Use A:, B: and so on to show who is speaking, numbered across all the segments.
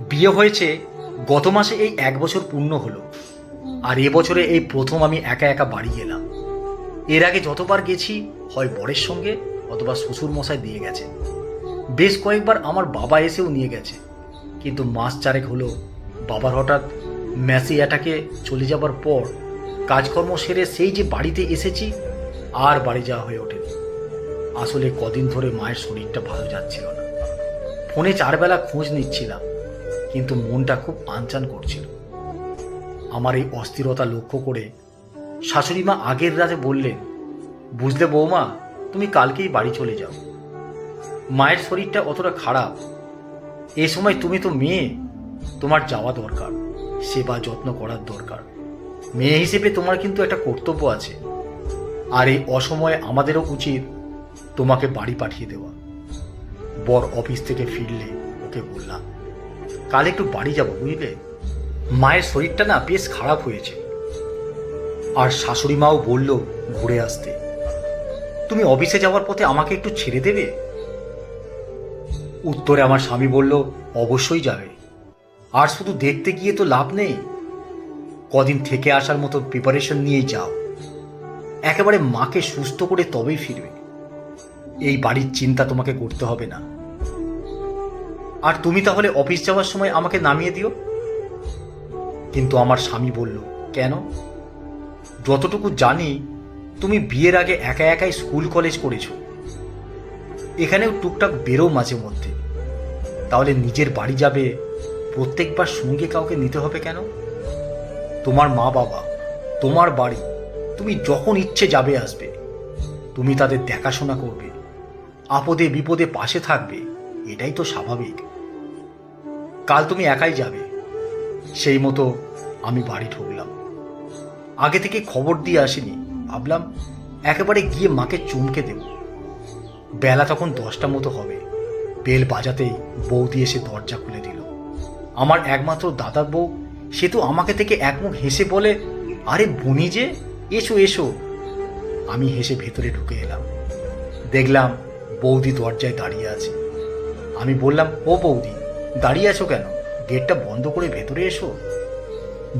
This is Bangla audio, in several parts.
A: বিয়ে হয়েছে গত মাসে, এই 1 বছর পূর্ণ হলো। আর এবছরে এই প্রথম আমি একা একা বাড়ি গেলাম। এর আগে যতবার গেছি হয় বরের সঙ্গে অথবা শ্বশুর মশাই দিয়ে গেছে। বেশ কয়েকবার আমার বাবা এসেও নিয়ে গেছে, কিন্তু মাস চারেক হলো বাবার হঠাৎ ম্যাসি অ্যাটাকে চলে যাবার পর কাজকর্ম সেরে সেই যে বাড়িতে এসেছি, আর বাড়ি যাওয়া হয়ে ওঠেনি। আসলে কদিন ধরে মায়ের শরীরটা ভালো যাচ্ছিল না। ফোনে 4 বেলা খোঁজ নিচ্ছিলাম, কিন্তু মনটা খুব আনচান করছিল। আমার এই অস্থিরতা লক্ষ্য করে শাশুড়ি মা আগের রাতে বললেন, বুঝলে বৌমা, তুমি কালকেই বাড়ি চলে যাও। মায়ের শরীরটা অতটা খারাপ, এ সময় তুমি তো মেয়ে, তোমার যাওয়া দরকার, সেবা যত্ন করার দরকার। মেয়ে হিসেবে তোমার কিন্তু একটা কর্তব্য আছে, আর এই অসময়ে আমাদেরও উচিত তোমাকে বাড়ি পাঠিয়ে দেওয়া। বর অফিস থেকে ফিরলে ওকে বললাম, কাল একটু বাড়ি যাব, বুঝলে, মায়ের শরীরটা না বেশ খারাপ হয়েছে। আর শাশুড়ি মাও বলল ঘুরে আসতে। তুমি অফিসে যাওয়ার পথে আমাকে একটু ছেড়ে দেবে? উত্তরে আমার স্বামী বলল, অবশ্যই যাবে। আর শুধু দেখতে গিয়ে তো লাভ নেই, কদিন থেকে আসার মতো প্রিপারেশন নিয়েই যাও। একেবারে মাকে সুস্থ করে তবেই ফিরবে। এই বাড়ির চিন্তা তোমাকে করতে হবে না। আর তুমি তাহলে অফিস যাওয়ার সময় আমাকে নামিয়ে দিও। কিন্তু আমার স্বামী বলল, কেন? যতটুকু জানি তুমি বিয়ের আগে একা একাই স্কুল কলেজ করেছো, এখানেও টুকটাক বেরো মাঝে মধ্যে, তাহলে নিজের বাড়ি যাবে, প্রত্যেকবার সঙ্গে কাউকে নিতে হবে কেন? তোমার মা বাবা, তোমার বাড়ি, তুমি যখন ইচ্ছে যাবে আসবে। তুমি তাদের দেখাশোনা করবে, আপদে বিপদে পাশে থাকবে, এটাই তো স্বাভাবিক। কাল তুমি একাই যাবে। সেই মতো আমি বাড়ি ঢুকলাম। আগে থেকে খবর দিয়ে আসিনি, ভাবলাম একেবারে গিয়ে মাকে চমকে দেব। বেলা তখন 10টা মতো হবে। বেল বাজাতেই বৌদি এসে দরজা খুলে দিল। আমার একমাত্র দাদার বউ, সে তো আমাকে থেকে একমুখ হেসে বলে, আরে বুনি যে, এসো এসো। আমি হেসে ভেতরে ঢুকে এলাম। দেখলাম বৌদি দরজায় দাঁড়িয়ে আছে। আমি বললাম, ও বৌদি, দাঁড়িয়ে আছো কেন? গেটটা বন্ধ করে ভেতরে এসো।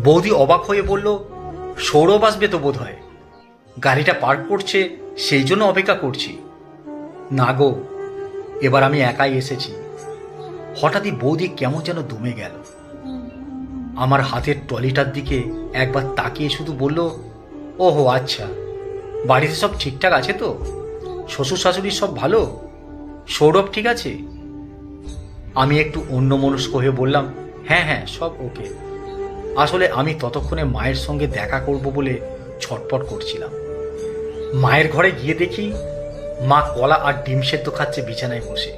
A: বৌদি অবাক হয়ে বলল, সৌরভ আসবে তো বোধ হয়, গাড়িটা পার্ক করছে, সেই জন্য অপেক্ষা করছি। না গো, এবার আমি একাই এসেছি। হঠাৎই বৌদি কেমন যেন দমে গেল। আমার হাতের ট্রলিটার দিকে একবার তাকিয়ে শুধু বলল, ওহো আচ্ছা, বাড়িতে সব ঠিকঠাক আছে তো? শ্বশুর শাশুড়ি সব ভালো? সৌরভ ঠিক আছে? আমি একটু অন্যমনস্ক হয়ে বললাম, হ্যাঁ হ্যাঁ, সব ওকে। আসলে আমি ততক্ষণে মায়ের সঙ্গে দেখা করব বলে ছটপট করছিলাম। মায়ের ঘরে গিয়ে দেখি মা কলা আর ডিম সেদ্ধ খাচ্ছে বিছানায় বসে।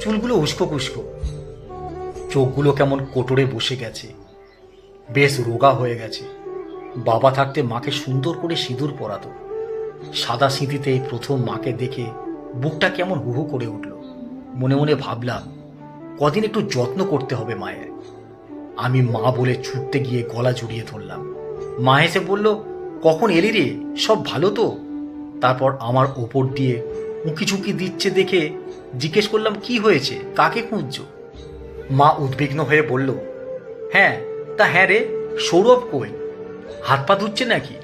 A: চুলগুলো উস্কো কুস্কো, চোখগুলো কেমন কোটরে বসে গেছে, বেশ রোগা হয়ে গেছে। বাবা থাকতে মাকে সুন্দর করে সিঁদুর পরাতো। সাদা সিঁথিতে এই প্রথম মাকে দেখে বুকটা কেমন হুহু করে উঠল। মনে মনে ভাবলাম, কদিন একটু যত্ন করতে হবে মায়ের। আমি মা বলে ছুটতে গিয়ে গলা জড়িয়ে ধরলাম। মা এসে বলল, কখন এলি রে, সব ভালো তো? তারপর আমার ওপর দিয়ে উঁকি ঝুঁকি দিচ্ছে দেখে জিজ্ঞেস করলাম, কি হয়েছে, কাকে খুঁজছো? মা উদ্বিগ্ন হয়ে বলল, হ্যাঁ তা হ্যাঁ রে, সৌরভ কই? হাত পা ধুচ্ছে নাকি?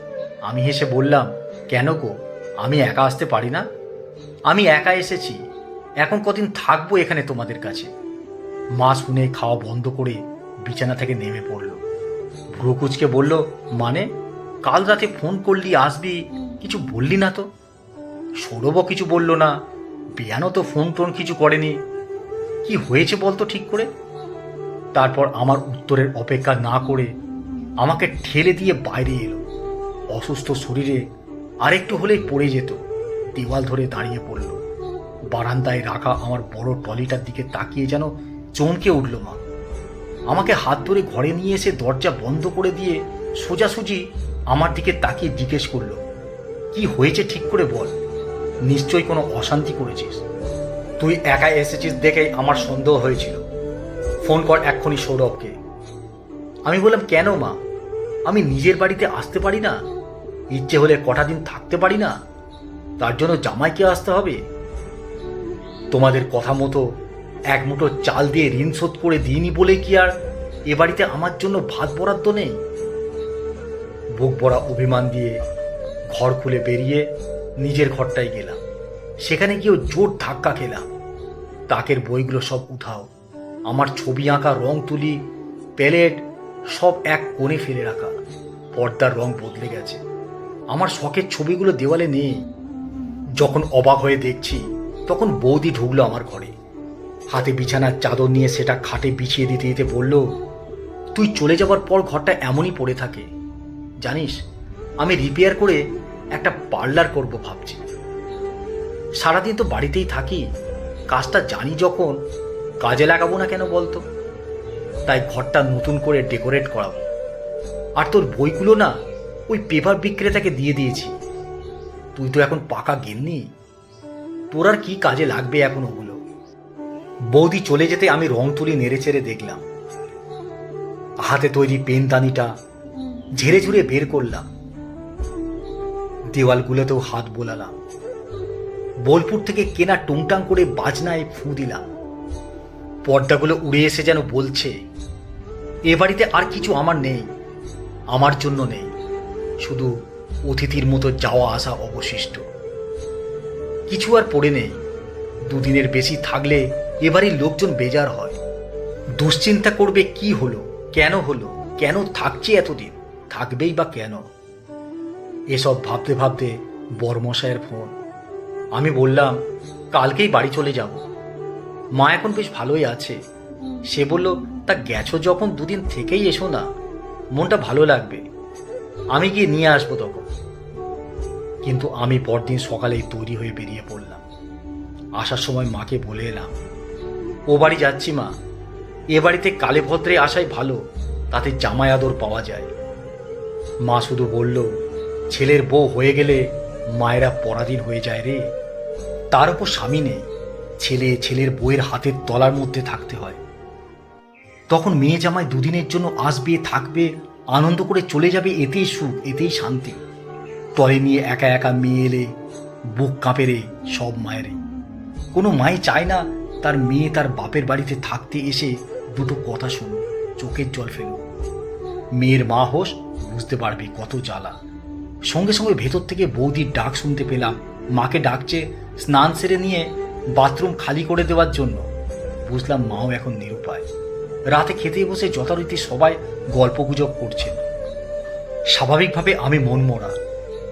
A: আমি হেসে বললাম, কেন গো, আমি একা আসতে পারি না? আমি একা এসেছি, এখন কদিন থাকবো এখানে তোমাদের কাছে। মা শুনে খাওয়া বন্ধ করে বিছানা থেকে নেমে পড়ল। ভ্রু কুঁচকে বলল, মানে কাল রাতে ফোন করলি আসবি, কিছু বললি না তো? সৌরভও কিছু বলল না, বিয়ানও তো ফোন টোন কিছু করেনি। কি হয়েছে বলতো ঠিক করে? তারপর আমার উত্তরের অপেক্ষা না করে আমাকে ঠেলে দিয়ে বাইরে এলো। অসুস্থ শরীরে আরেকটু হলেই পড়ে যেত। দেওয়াল ধরে দাঁড়িয়ে পড়ল। বারান্দায় রাখা আমার বড় ট্রলিটার দিকে তাকিয়ে যেন চমকে উঠল মা। আমাকে হাত ধরে ঘরে নিয়ে এসে দরজা বন্ধ করে দিয়ে সোজাসুজি আমার দিকে তাকিয়ে জিজ্ঞেস করলো, কি হয়েছে ঠিক করে বল, নিশ্চয়ই কোনো অশান্তি করেছিস। তুই একা এসেছিস দেখেই আমার সন্দেহ হয়েছিল। ফোন কর এক্ষুনি সৌরভকে। আমি বললাম, কেন মা, আমি নিজের বাড়িতে আসতে পারি না? ইচ্ছে হলে কটা দিন থাকতে পারি না? তার জন্য জামাইকে আসতে হবে? তোমাদের কথা মতো এক মুঠো চাল দিয়ে ঋণ শোধ করে দিইনি বলে কি আর এ বাড়িতে আমার জন্য ভাত বরাদ্দ নেই? বুক ভরা অভিমান দিয়ে ঘর খুলে বেরিয়ে নিজের ঘরটায় গেলাম। সেখানে গিয়েও জোর ধাক্কা খেলাম। তাকের বইগুলো সব উঠাও, আমার ছবি আঁকা রং তুলি প্যালেট সব এক কোণে ফেলে রাখা। পর্দার রং বদলে গেছে, আমার শখের ছবিগুলো দেওয়ালে নেই। যখন অবাক হয়ে দেখছি তখন বৌদি ঢুকলো আমার ঘরে। হাতে বিছানার চাদর নিয়ে সেটা খাটে বিছিয়ে দিতে দিতে বলল, তুই চলে যাবার পর ঘরটা এমনই পড়ে থাকে। জানিস, আমি রিপেয়ার করে একটা পার্লার করব ভাবছি। সারাদিন তো বাড়িতেই থাকি, কাজটা জানি যখন কাজে লাগাবো না কেন বলতো? তাই ঘরটা নতুন করে ডেকোরেট করাবো। আর তোর বইগুলো না ওই পেপার বিক্রেতাকে দিয়ে দিয়েছি। তুই তো এখন পাকা গিন্নি, তোর আর কি কাজে লাগবে এখন ওগুলো? বৌদি চলে যেতে আমি রং তুলি নেড়ে চেড়ে দেখলাম। হাতে তৈরি পেনদানিটা ঝেড়ে ঝুড়ে বের করলাম। দেওয়ালগুলোতেও হাত বোলালাম। বোলপুর থেকে কেনা টুংটাং করে বাজনায় ফু দিলাম। পর্দাগুলো উড়ে এসে যেন বলছে, এ বাড়িতে আর কিছু আমার নেই, আমার জন্য নেই, শুধু অতিথির মতো যাওয়া আসা অবশিষ্ট। কিছু আর পড়ে নেই। দুদিনের বেশি থাকলে এবারের লোকজন বেজার হয়, দুশ্চিন্তা করবে কি হলো, কেন হলো, কেন থাকছে এতদিন, থাকবেই বা কেন। এসব ভাবতে ভাবতে বরমশায়ের ফোন। আমি বললাম, কালকেই বাড়ি চলে যাব। মা এখন বেশ ভালোই আছে। সে বলল, তা গেছো যখন দুদিন থেকেই এসো না, মনটা ভালো লাগবে, আমি গিয়ে নিয়ে আসবো তখন। কিন্তু আমি পরদিন সকালেই তৈরি হয়ে বেরিয়ে পড়লাম। আসার সময় মাকে বলে এলাম, ও বাড়ি যাচ্ছি মা, এ বাড়িতে কালে ভদ্রে আসাই ভালো, তাতে জামাই আদর পাওয়া যায়। মা শুধু বলল, ছেলের বউ হয়ে গেলে মায়েরা পরাধীন হয়ে যায় রে। তার উপর স্বামী নেই, ছেলে ছেলের বউয়ের হাতের তলার মধ্যে থাকতে হয়। তখন মেয়ে জামাই দুদিনের জন্য আসবে, থাকবে, আনন্দ করে চলে যাবে, এতেই সুখ, এতেই শান্তি। তলে নিয়ে একা একা মেয়ে এলে বুক কাঁপে রে সব মায়েরে। কোনো মাই চায় না তার মেয়ে তার বাপের বাড়িতে থাকতে এসে দুটো কথা শুনো, চোখের জল ফেলো। মেয়ের মা হোস, বুঝতে পারবি কত জ্বালা। সঙ্গে সঙ্গে ভেতর থেকে বৌদির ডাক শুনতে পেলাম। মাকে ডাকছে স্নান সেরে নিয়ে বাথরুম খালি করে দেওয়ার জন্য। বুঝলাম মাও এখন নিরুপায়। রাতে খেতে বসে যথারীতি সবাই গল্পগুজব করছেন। স্বাভাবিকভাবে আমি মনমরা,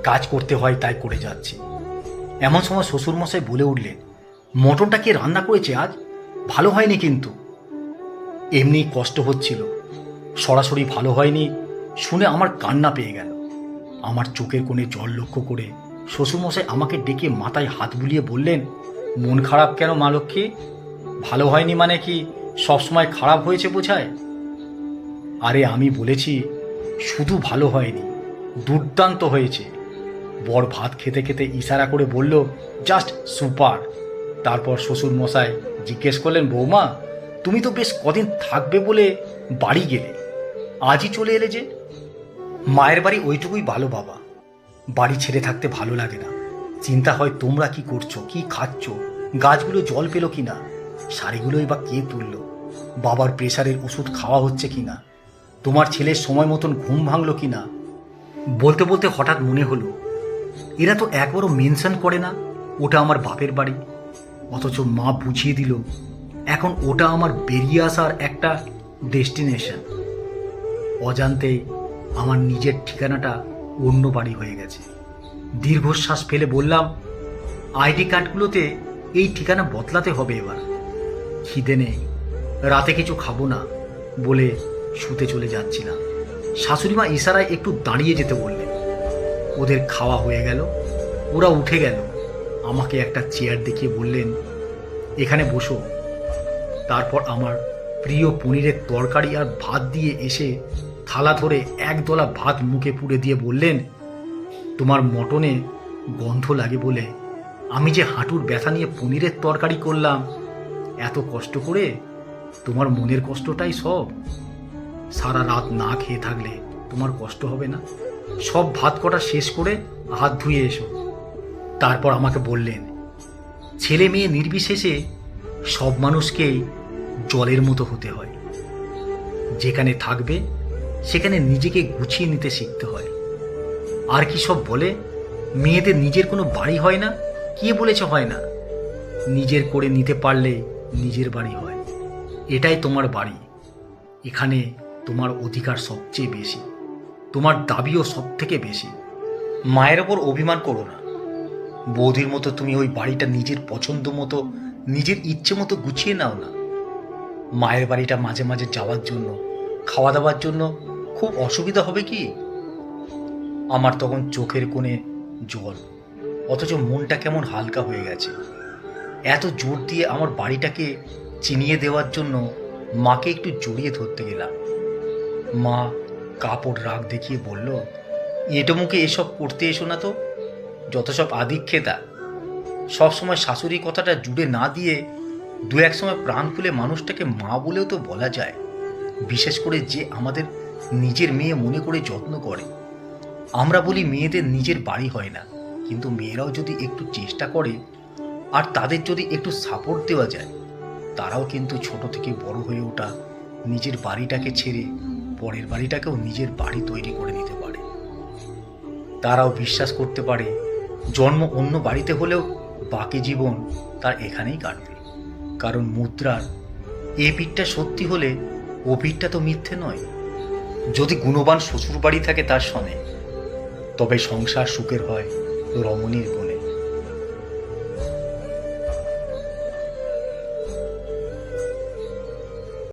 A: কাজ করতে হয় তাই করে যাচ্ছি। এমন সময় শ্বশুরমশাই বলে উঠলেন, মটনটা কে রান্না করেছে আজ? ভালো হয়নি কিন্তু। এমনি কষ্ট হচ্ছিল, সরাসরি ভালো হয়নি শুনে আমার কান্না পেয়ে গেল। আমার চোখের কোণে জল লক্ষ্য করে শ্বশুরমশাই আমাকে ডেকে মাথায় হাত বুলিয়ে বললেন, মন খারাপ কেন মা লক্ষ্মী? ভালো হয়নি মানে কি সবসময় খারাপ হয়েছে বোঝায়? আরে আমি বলেছি শুধু ভালো হয়নি, দুর্দান্ত হয়েছে। বর ভাত খেতে খেতে ইশারা করে বলল, জাস্ট সুপার। তারপর শ্বশুর মশাই জিজ্ঞেস করলেন, বৌমা তুমি তো বেশ কদিন থাকবে বলে বাড়ি গেলে, আজই চলে এলে যে? মায়ের বাড়ি ওইটুকুই ভালো বাবা, বাড়ি ছেড়ে থাকতে ভালো লাগে না। চিন্তা হয় তোমরা কি করছো, কি খাচ্ছ, গাছগুলো জল পেলো কিনা, শাড়িগুলোই বা কে তুললো, বাবার প্রেশারের ওষুধ খাওয়া হচ্ছে কিনা, তোমার ছেলের সময় মতন ঘুম ভাঙলো কিনা। বলতে বলতে হঠাৎ মনে হলো, এরা তো একবারও মেনশন করে না ওটা আমার বাপের বাড়ি, অথচ মা বুঝিয়ে দিল এখন ওটা আমার বেরিয়ে আসার একটা ডেস্টিনেশন। অজান্তেই আমার নিজের ঠিকানাটা অন্য বাড়ি হয়ে গেছে। দীর্ঘশ্বাস ফেলে বললাম, আইডি কার্ডগুলোতে এই ঠিকানা বদলাতে হবে এবার। খিদে নেই, রাতে কিছু খাবো না বলে শুতে চলে যাচ্ছিলাম। শাশুড়িমা ইশারায় একটু দাঁড়িয়ে যেতে বললেন। ওদের খাওয়া হয়ে গেল, ওরা উঠে গেল। আমাকে একটা চেয়ার দেখিয়ে বললেন, এখানে বসো। তারপর আমার প্রিয় পনিরের তরকারি আর ভাত দিয়ে এসে থালা ধরে একদলা ভাত মুখে পুড়ে দিয়ে বললেন, তোমার মটনে গন্ধ লাগে বলে আমি যে হাঁটুর ব্যথা নিয়ে পনিরের তরকারি করলাম, এত কষ্ট করে তোমার মনের কষ্টটাই সব। সারা রাত না খেয়ে থাকলে তোমার কষ্ট হবে না? সব ভাত কটা শেষ করে হাত ধুয়ে এসো। তারপর আমাকে বললেন, ছেলে মেয়ে নির্বিশেষে সব মানুষকেই জলের মতো হতে হয়। যেখানে থাকবে সেখানে নিজেকে গুছিয়ে নিতে শিখতে হয়। আর কি সব বলে মেয়েদের নিজের কোনো বাড়ি হয় না? কে বলেছে হয় না? নিজের করে নিতে পারলে নিজের বাড়ি হয়। এটাই তোমার বাড়ি। এখানে তোমার অধিকার সবচেয়ে বেশি, তোমার দাবিও সব থেকে বেশি। মায়ের ওপর অভিমান করো না। বৌদির মতো তুমি ওই বাড়িটা নিজের পছন্দ মতো, নিজের ইচ্ছে মতো গুছিয়ে নাও না। মায়ের বাড়িটা মাঝে মাঝে যাওয়ার জন্য, খাওয়া দাওয়ার জন্য খুব অসুবিধা হবে কি? আমার তখন চোখের কোণে জল, অথচ মনটা কেমন হালকা হয়ে গেছে। এত জোর দিয়ে আমার বাড়িটাকে চিনিয়ে দেওয়ার জন্য মাকে একটু জড়িয়ে ধরতে গেলাম। মা কাপড় রাগ দেখিয়ে বলল, এঁটো মুখে এসব করতে এসো না তো, যত সব আদিক্ষেতা। সবসময় শাশুড়ি কথাটা জুড়ে না দিয়ে দু এক সময় প্রাণ খুলে মানুষটাকে মা বলেও তো বলা যায়, বিশেষ করে যে আমাদের নিজের মেয়ে মনে করে যত্ন করে। আমরা বলি মেয়েদের নিজের বাড়ি হয় না, কিন্তু মেয়েরাও যদি একটু চেষ্টা করে আর তাদের যদি একটু সাপোর্ট দেওয়া যায়, তারাও কিন্তু ছোট থেকে বড় হয়ে ওঠা নিজের বাড়িটাকে ছেড়ে পরের বাড়িটাকেও নিজের বাড়ি তৈরি করে নিতে পারে। তারাও বিশ্বাস করতে পারে জন্ম অন্য বাড়িতে হলেও বাকি জীবন তার এখানেই কাটবে। কারণ মুদ্রার এ পিঠটা সত্যি হলে ও পিঠটা তো মিথ্যে নয়। যদি গুণবান শ্বশুর বাড়ি থাকে তার সনে, তবে সংসার সুখের হয় রমণীর